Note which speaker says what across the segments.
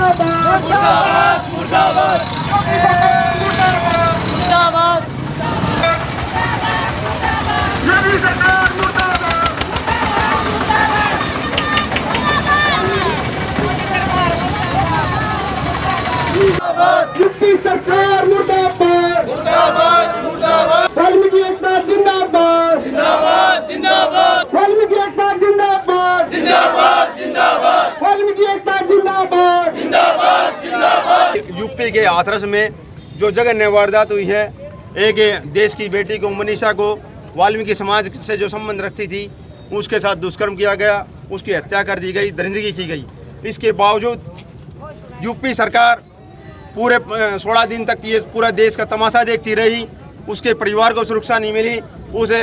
Speaker 1: मुर्दाबाद मुर्दाबाद मुर्दाबाद
Speaker 2: योगी सरकार मुर्दाबाद। यूपी सरकार मुर्दाबाद
Speaker 1: मुर्दाबाद मुर्दाबाद
Speaker 2: वाल्मीकि एकता जिंदाबाद
Speaker 1: जिंदाबाद जिंदाबाद
Speaker 2: वाल्मीकि एकता जिंदाबाद
Speaker 1: जिंदाबाद जिंदाबाद
Speaker 2: वाल्मीकि एकता जिंदाबाद
Speaker 1: जिंदाबाद जिंदाबाद।
Speaker 3: यूपी के हाथरस में जो जघन्य वारदात हुई है, एक देश की बेटी को मनीषा को वाल्मीकि समाज से जो संबंध रखती थी उसके साथ दुष्कर्म किया गया, उसकी हत्या कर दी गई, दरिंदगी की गई। इसके बावजूद यूपी सरकार पूरे 16 दिन तक ये पूरा देश का तमाशा देखती रही, उसके परिवार को सुरक्षा नहीं मिली, उसे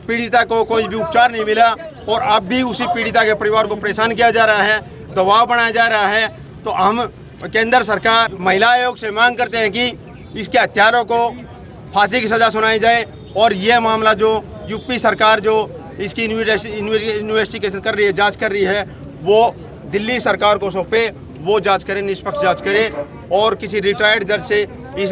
Speaker 3: पीड़िता को कोई भी उपचार नहीं मिला और अब भी उसी पीड़िता के परिवार को परेशान किया जा रहा है, दबाव बनाया जा रहा है। तो हम केंद्र सरकार महिला आयोग से मांग करते हैं कि इसके हत्यारों को फांसी की सज़ा सुनाई जाए और ये मामला जो यूपी सरकार जो इसकी इन्वेस्टिगेशन कर रही है, जांच कर रही है, वो दिल्ली सरकार को सौंपे, वो जांच करे, निष्पक्ष जांच करे और किसी रिटायर्ड जज से इस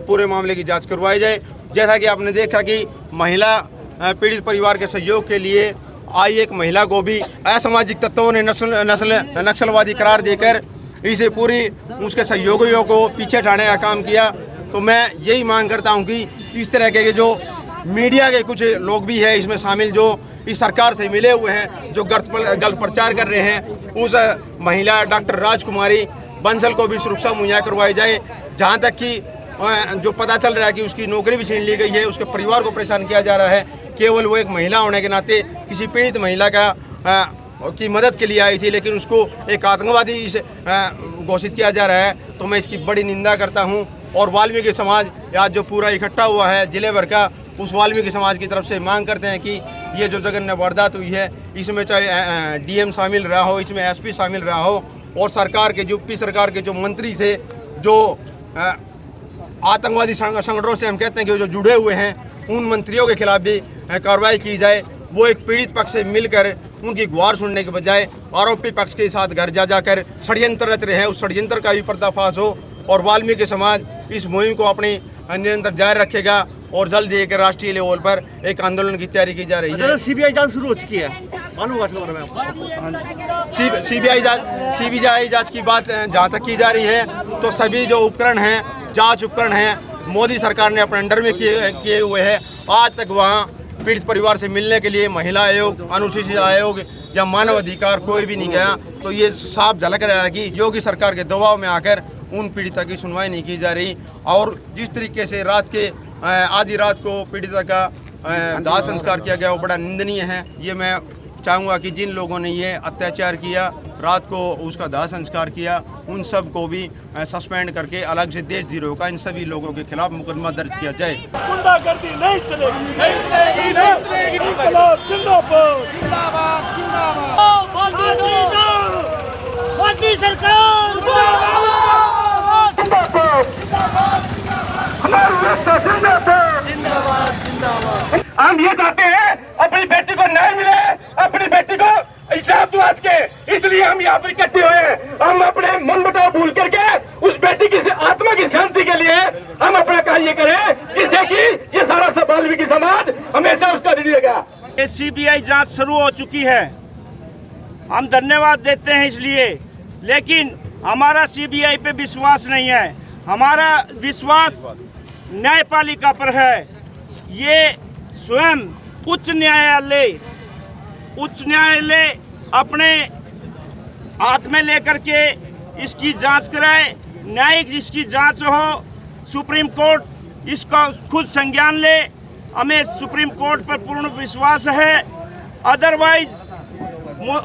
Speaker 3: पूरे मामले की जांच करवाई जाए। जैसा कि आपने देखा कि महिला पीड़ित परिवार के सहयोग के लिए आई एक महिला को भी असामाजिक तत्वों ने नक्सलवादी करार देकर इसे पूरी उसके सहयोगियों को पीछे हटाने का काम किया। तो मैं यही मांग करता हूं कि इस तरह के जो मीडिया के कुछ लोग भी हैं इसमें शामिल, जो इस सरकार से मिले हुए हैं, जो गलत प्रचार कर रहे हैं, उस महिला डॉक्टर राजकुमारी बंसल को भी सुरक्षा मुहैया करवाई जाए। जहां तक कि जो पता चल रहा है कि उसकी नौकरी भी छीन ली गई है, उसके परिवार को परेशान किया जा रहा है, केवल वो एक महिला होने के नाते किसी पीड़ित महिला की मदद के लिए आई थी, लेकिन उसको एक आतंकवादी घोषित किया जा रहा है। तो मैं इसकी बड़ी निंदा करता हूं और वाल्मीकि समाज आज जो पूरा इकट्ठा हुआ है जिले भर का, उस वाल्मीकि समाज की तरफ से मांग करते हैं कि ये जो जघन्य वारदात हुई है इसमें चाहे डीएम शामिल रहा हो, इसमें एसपी शामिल रहा हो और सरकार के यूपी सरकार के जो मंत्री थे, जो आतंकवादी संगठनों से हम कहते हैं कि जो जुड़े हुए हैं, उन मंत्रियों के खिलाफ भी कार्रवाई की जाए। वो एक पीड़ित पक्ष से मिलकर उनकी गुहार सुनने के बजाय आरोपी पक्ष के साथ घर जा जाकर षड्यंत्र रच रहे हैं, उस षड्यंत्र का भी पर्दाफाश हो और वाल्मीकि समाज इस मुहिम को अपनी निरंतर जारी रखेगा और जल्द एक राष्ट्रीय लेवल पर एक आंदोलन की तैयारी की जा रही है।
Speaker 2: सीबीआई जांच शुरू हो चुकी है,
Speaker 3: सीबीआई जांच की बात जहाँ तक की जा रही है, तो सभी जो उपकरण हैं, जांच उपकरण हैं, मोदी सरकार ने अपने अंडर में किए हुए हैं। आज तक वहाँ पीड़ित परिवार से मिलने के लिए महिला आयोग, अनुसूचित आयोग या मानव अधिकार कोई भी नहीं गया। तो ये साफ झलक रहा है कि योगी सरकार के दबाव में आकर उन पीड़िता की सुनवाई नहीं की जा रही और जिस तरीके से आधी रात को पीड़िता का दाह संस्कार किया गया वो बड़ा निंदनीय है। ये मैं चाहूँगा कि जिन लोगों ने ये अत्याचार किया, रात को उसका दाह संस्कार किया, उन सब को भी सस्पेंड करके अलग से देशद्रोह का इन सभी लोगों के खिलाफ मुकदमा दर्ज किया जाए।
Speaker 2: गुंडागर्दी नहीं चलेगी, नहीं चलेगी, नहीं चलेगी। इंकलाब जिंदाबाद, जिंदाबाद, जिंदाबाद। मोदी सरकार हम ये चाहते हैं अपनी बेटी को न्याय मिले, अपनी बेटी को इंसाफ दिलास के, इसलिए हम यहाँ पर इकट्ठे हुए हैं। हम अपने मन मुटाव भूल करके उस बेटी की आत्मा की शांति के लिए हम अपना कार्य करें, जिससे कि ये सारा वाल्मीकि समाज हमेशा उसका रहेगा।
Speaker 4: सीबीआई जांच शुरू हो चुकी है, हम धन्यवाद देते हैं इसलिए, लेकिन हमारा सीबीआई पे विश्वास नहीं है, हमारा विश्वास न्यायपालिका पर है। ये स्वयं उच्च न्यायालय अपने हाथ में लेकर के इसकी जांच कराए, न्यायिक इसकी जांच हो, सुप्रीम कोर्ट इसका खुद संज्ञान ले। हमें सुप्रीम कोर्ट पर पूर्ण विश्वास है। अदरवाइज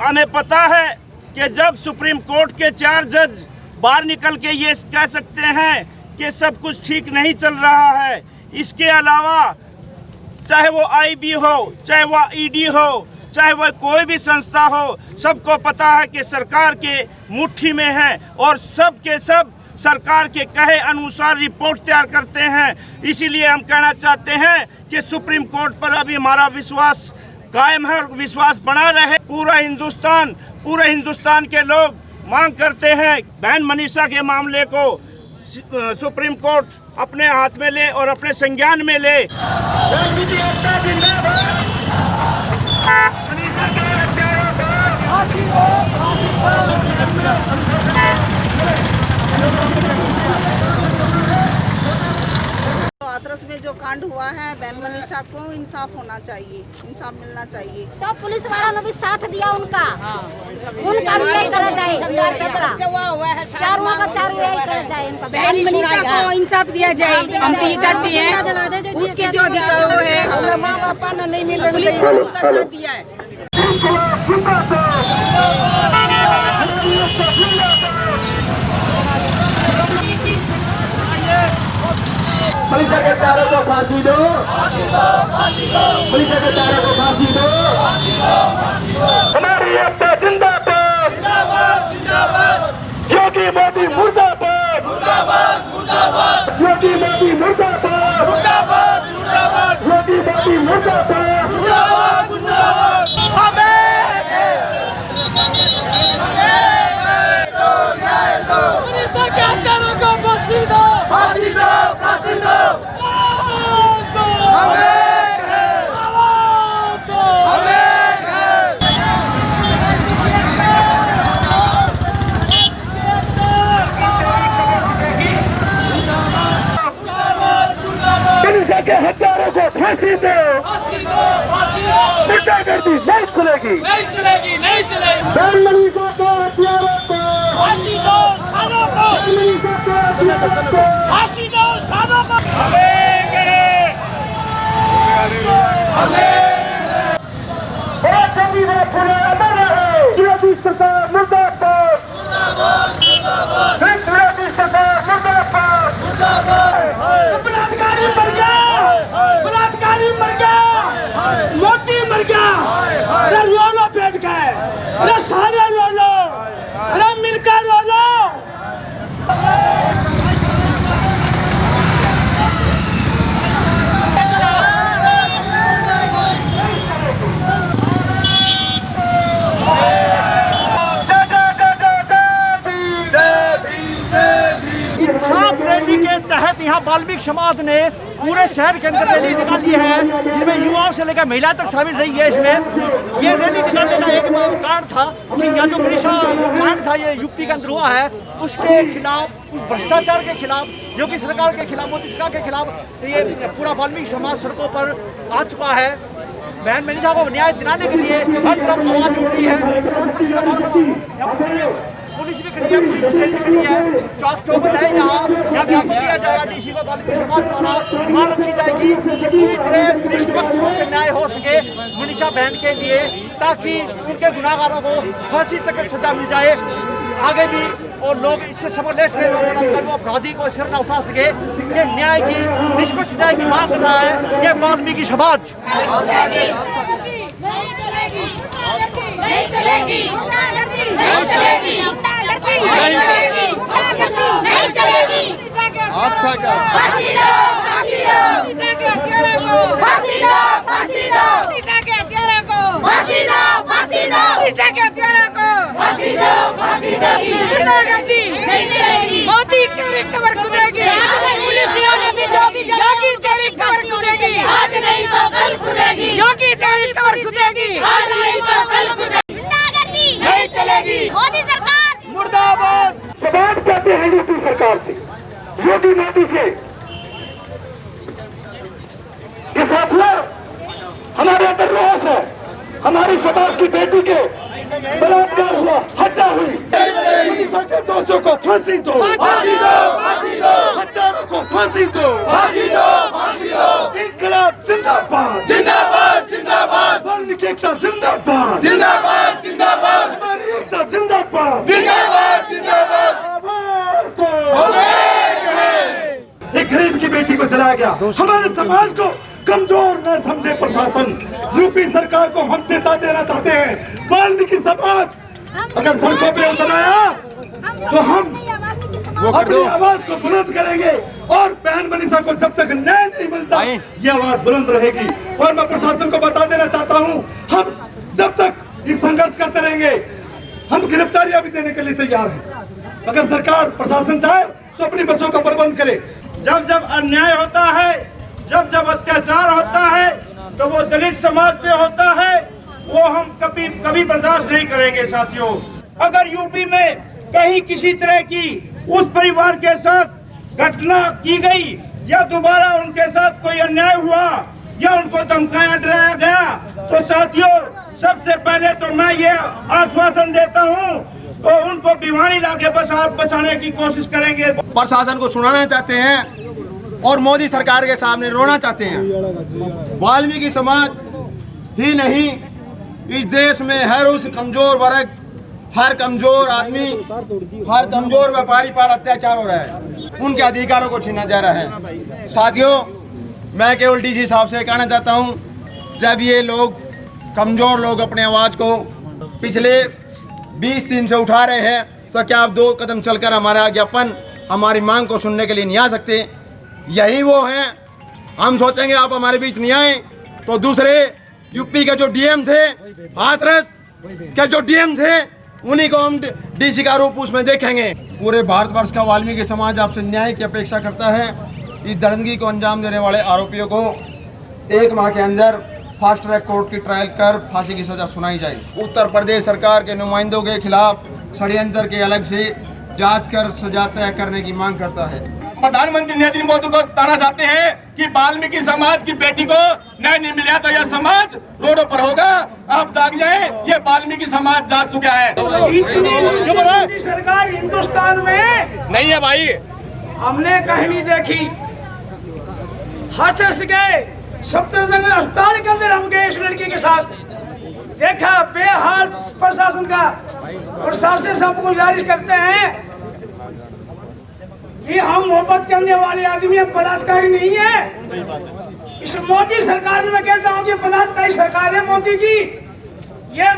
Speaker 4: हमें पता है कि जब सुप्रीम कोर्ट के 4 जज बाहर निकल के ये कह सकते हैं कि सब कुछ ठीक नहीं चल रहा है, इसके अलावा चाहे वो आईबी हो, चाहे वो ईडी हो, चाहे वो कोई भी संस्था हो, सबको पता है कि सरकार के मुट्ठी में है और सब के सब सरकार के कहे अनुसार रिपोर्ट तैयार करते हैं। इसीलिए हम कहना चाहते हैं कि सुप्रीम कोर्ट पर अभी हमारा विश्वास कायम है और विश्वास बना रहे। पूरा हिंदुस्तान के लोग मांग करते हैं बहन मनीषा के मामले को सुप्रीम कोर्ट अपने हाथ में ले और अपने संज्ञान में ले।
Speaker 5: हाथरस में जो कांड हुआ है, बहन मनीषा को इंसाफ होना चाहिए, इंसाफ मिलना चाहिए।
Speaker 6: तो पुलिस वालों ने भी साथ दिया उनका भी यही करा जाए, सबका चारों का चारों यही करा जाए। उनका
Speaker 5: बहन मनीषा को इंसाफ दिया जाए। हम तो ये चाहते हैं उसके जो अधिकार वो है हमारा माँ बापा ने नहीं मिल रहा, पुलिस ने उनका साथ दिया है।
Speaker 2: मनीषा के चारों को फांसी दो, मनीषा के चारों को फांसी दो। हमारी एकता जिंदाबाद, योगी मोदी मुर्दाबाद, योगी मोदी मुर्दाबाद, योगी मोदी मुर्दाबाद।
Speaker 1: मनीषा के हत्यारों को फांसी दो, फांसी दो, फांसी दो।
Speaker 2: मनीषा के हत्यारों को फांसी दो, गुंडागर्दी नहीं चलेगी,
Speaker 1: नहीं चलेगी, नहीं चलेगी।
Speaker 2: बहन मनीषा के हत्यारों को
Speaker 1: फांसी दो, सालों को
Speaker 2: मनीषा के हत्यारों को
Speaker 1: फांसी दो, सालों को।
Speaker 2: विरोधी सरकार मुर्दाबाद, विरोधी सरकार मुर्दाबाद।
Speaker 1: बलात्कारी मर गया, बलात्कारी मर गया, मोती मर गया। अरे रो लो बैठ गए, अरे सारे रो लो, अरे मिलकर रो लो।
Speaker 7: इंसाफ रैली के तहत यहाँ वाल्मीकि समाज ने पूरे शहर के अंदर रैली निकाली है, जिसमें युवाओं से लेकर महिलाएं तक शामिल रही है। इसमें ये रैली निकालने का एक कारण था कि यहाँ जो मनीषा जो कांड था ये यूपी के अंदर हुआ है, उसके खिलाफ, उस भ्रष्टाचार के खिलाफ, योगी सरकार के खिलाफ, मोदी सरकार के खिलाफ ये पूरा वाल्मीकि समाज सड़कों पर आ चुका है। बहन मनीषा को न्याय दिलाने के लिए हर तरफ आवाज उठ रही है। पुलिस भी खड़ी है, पुलिस स्टेशन खड़ी है, चौक चौबंद है। यहाँ ज्ञापन दिया जाएगा डीसी को, वाल्मीकि समाज द्वारा मांग रखी जाएगी पूरी तरह निष्पक्ष रूप से न्याय हो सके मनीषा बहन के लिए, ताकि उनके गुनाहगारों को फांसी तक सजा मिल जाए। आगे भी और लोग इससे समझ ले सके, अपराधी को सिर न उठा सके। ये न्याय की, निष्पक्ष न्याय की मांग कर रहा है ये वाल्मीकि समाज।
Speaker 6: नहीं चलेगी, नहीं चलेगी, नहीं चलेगी।
Speaker 3: अच्छा क्या
Speaker 6: फांसी दो, फांसी दो, फांसी दो, फांसी दो, फांसी दो, फांसी दो, फांसी दो, फांसी दो। नहीं चलेगी।
Speaker 5: मोदी तेरी कमर खुदेगी,
Speaker 6: पुलिसियों ने भी जो
Speaker 5: योगी तेरी कमर खुदेगी,
Speaker 6: आज नहीं तो कल खुदेगी,
Speaker 5: योगी तेरी कमर खुदेगी,
Speaker 6: आज नहीं तो कल खुदेगी।
Speaker 5: नहीं चलेगी।
Speaker 6: मोदी सरकार
Speaker 2: मुर्दाबाद। जवाब चाहते हैं यूपी सरकार से, योगी मोदी से। ये साथियों, हमारे अंदर रोष है, हमारी समाज की बेटी के बलात्कार हुआ, हत्या हुई। दोषों को फांसी दो, फांसी दो, फांसी दो। हत्यारों को फांसी दो, फांसी दो, फांसी दो। इनकलाब जिंदाबाद, जिंदाबाद, जिंदाबाद। वाल्मीकि एकता जिंदाबाद, जिंदाबाद, जिंदाबाद। हमारी एकता जिंदाबाद, जिंदाबाद, जिंदाबाद। एक गरीब की बेटी को जलाया गया। हमारे समाज को कमजोर न समझे प्रशासन, यूपी सरकार को हम चेता देना चाहते हैं। वाल्मीकि समाज अगर सड़कों पे उतर आया तो हम अपनी आवाज को बुलंद करेंगे और बहन मनीषा को जब तक न्याय नहीं मिलता ये आवाज बुलंद रहेगी। और मैं प्रशासन को बता देना चाहता हूं, हम जब तक ये संघर्ष करते रहेंगे
Speaker 8: हम गिरफ्तारियां भी देने के लिए तैयार हैं। अगर सरकार प्रशासन चाहे तो अपनी बच्चों का प्रबंध करे।
Speaker 4: जब जब अन्याय होता है, जब जब अत्याचार होता है, तो वो दलित समाज पे होता है, वो हम कभी बर्दाश्त नहीं करेंगे साथियों। अगर यूपी में कहीं किसी तरह की उस परिवार के साथ घटना की गई या दोबारा उनके साथ कोई अन्याय हुआ या उनको धमकाया डराया गया, तो साथियों सबसे पहले तो मैं ये आश्वासन देता हूँ तो उनको भिवानी लाके बचाने की कोशिश करेंगे।
Speaker 3: प्रशासन को सुनाना चाहते हैं और मोदी सरकार के सामने रोना चाहते हैं। वाल्मीकि समाज ही नहीं, इस देश में हर उस कमजोर वर्ग, हर कमजोर आदमी, हर कमजोर व्यापारी पर अत्याचार हो रहा है, उनके अधिकारों को छीना जा रहा है। साथियों, मैं केवल डीसी साहब से कहना चाहता हूं, जब ये लोग कमजोर लोग अपने आवाज़ को पिछले 20 दिन से उठा रहे हैं, तो क्या आप 2 कदम चलकर हमारा ज्ञापन, हमारी मांग को सुनने के लिए नहीं आ सकते? यही वो हैं। हम सोचेंगे आप हमारे बीच नहीं आए तो दूसरे यूपी के जो डीएम थे, हाथरस के जो डीएम थे, उन्हीं को हम डीसी का रूप उसमें देखेंगे। पूरे भारतवर्ष का वाल्मीकि समाज आपसे न्याय की अपेक्षा करता है। इस दरिंदगी को अंजाम देने वाले आरोपियों को 1 माह के अंदर फास्ट ट्रैक कोर्ट की ट्रायल कर फांसी की सजा सुनाई जाए। उत्तर प्रदेश सरकार के नुमाइंदों के खिलाफ षड्यंत्र के अलग से जांच कर सजा तय करने की मांग करता है।
Speaker 2: प्रधानमंत्री नरेंद्र मोदी को बताना चाहते हैं कि वाल्मीकि समाज की बेटी को न्याय नहीं मिला तो यह समाज रोडों पर होगा। आप जाग जाएं, ये वाल्मीकि समाज जाग चुका है।
Speaker 1: इतनी सरकार हिंदुस्तान में
Speaker 2: नहीं है भाई,
Speaker 1: हमने कहीं नहीं देखी। हाथरस गए, सफदरजंग अस्पताल के अंदर हम गए इस लड़की के साथ, देखा बेहाल प्रशासन का। प्रशासन से हम गुजारिश करते हैं कि हम मोहब्बत करने वाले आदमी बलात्कारी नहीं है। इस मोदी सरकार में मैं कहता हूँ कि बलात्कारी सरकार है मोदी की। ये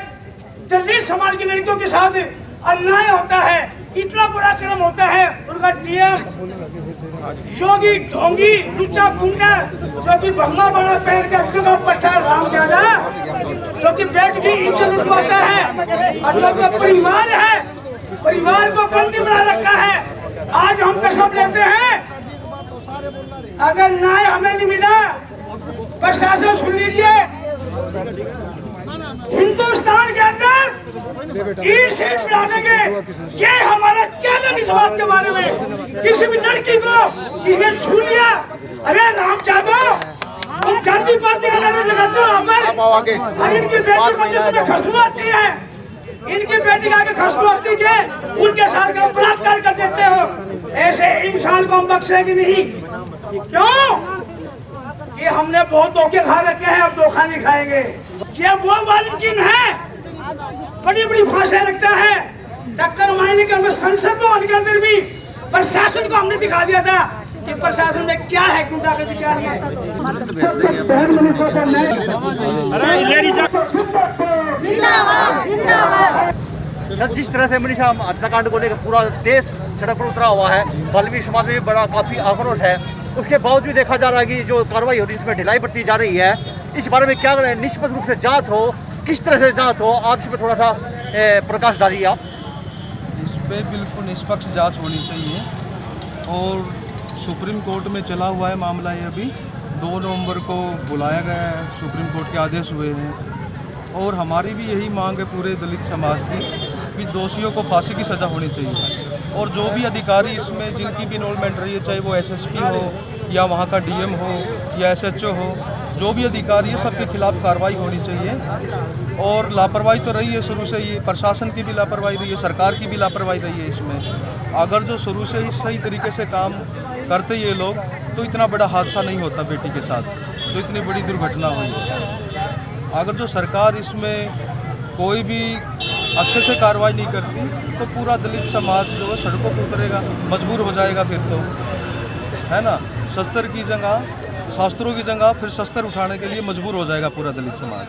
Speaker 1: दलित समाज की लड़कियों के साथ अन्याय होता है, इतना बुरा कर्म होता है। उनका डीएम योगी ढोंगी लुच्चा गुंडा जो कि भगवा बड़ा पहन के अपने को पट्टा रामजादा, जो कि बेट की इज्जत उठवाता है, और जो कि परिवार है, परिवार को बंदी बना रखा है। आज हम कसम लेते हैं, अगर न्याय हमें नहीं मिला, प्रशासन सुन लीजिए, हिंदुस्तान के अंदर ई-सीट बढ़ा देंगे। ये हमारा चैलेंज इस बात के बारे में। किसी भी लड़की को किसने छू लिया, अरे राम जादव तुम जाति पाति का नारा लगाते हो यहाँ पर, और इनकी बेटी को जो तुम्हें खुशबू आती है, इनकी बेटी का खुशबू आती है, उनके साथ का बलात्कार कर देते हो। ऐसे इंसान को हम बख्शेंगे नहीं। क्यों? ये हमने बहुत धोखे खा रखे हैं, अब धोखा नहीं खाएंगे। ये वो वाल्मीकि है, बड़ी बड़ी फांसें लगता है, टक्कर मारने के अंदर संसद भवन के अंदर भी प्रशासन को हमने दिखा दिया था कि प्रशासन में क्या है, गुंडागर्दी क्या नहीं है।
Speaker 6: जिंदाबाद जिंदाबाद।
Speaker 7: जिस तरह से मनीषा हत्याकांड को लेकर पूरा देश सड़क पर उतरा हुआ है, वाल्मीकि समाज में भी बड़ा काफ़ी आक्रोश है, उसके बावजूद देखा जा रहा है कि जो कार्रवाई हो रही है इसमें ढिलाई बरती जा रही है। इस बारे में क्या निष्पक्ष रूप से जांच हो, किस तरह से जांच हो, आप इसमें थोड़ा सा प्रकाश डालिए। आप
Speaker 9: इस पर बिल्कुल निष्पक्ष जांच होनी चाहिए, और सुप्रीम कोर्ट में चला हुआ है मामला। ये अभी 2 नवंबर को बुलाया गया है, सुप्रीम कोर्ट के आदेश हुए हैं, और हमारी भी यही मांग है पूरे दलित समाज की कि दोषियों को फांसी की सज़ा होनी चाहिए, और जो भी अधिकारी इसमें जिनकी भी इन्वॉल्वमेंट रही है, चाहे वो एसएसपी हो या वहाँ का डीएम हो या एसएचओ हो, जो भी अधिकारी है सबके खिलाफ कार्रवाई होनी चाहिए। और लापरवाही तो रही है शुरू से, ये प्रशासन की भी लापरवाही रही है, सरकार की भी लापरवाही रही है इसमें। अगर जो शुरू से ही सही तरीके से काम करते ये लोग, तो इतना बड़ा हादसा नहीं होता बेटी के साथ, तो इतनी बड़ी दुर्घटना हुई है। अगर जो सरकार इसमें कोई भी अच्छे से कार्रवाई नहीं करती, तो पूरा दलित समाज जो है सड़कों पर उतरेगा, मजबूर हो जाएगा फिर तो, है ना। शस्त्र की जगह, शास्त्रों की जगह फिर शस्त्र उठाने के लिए मजबूर हो जाएगा पूरा दलित समाज।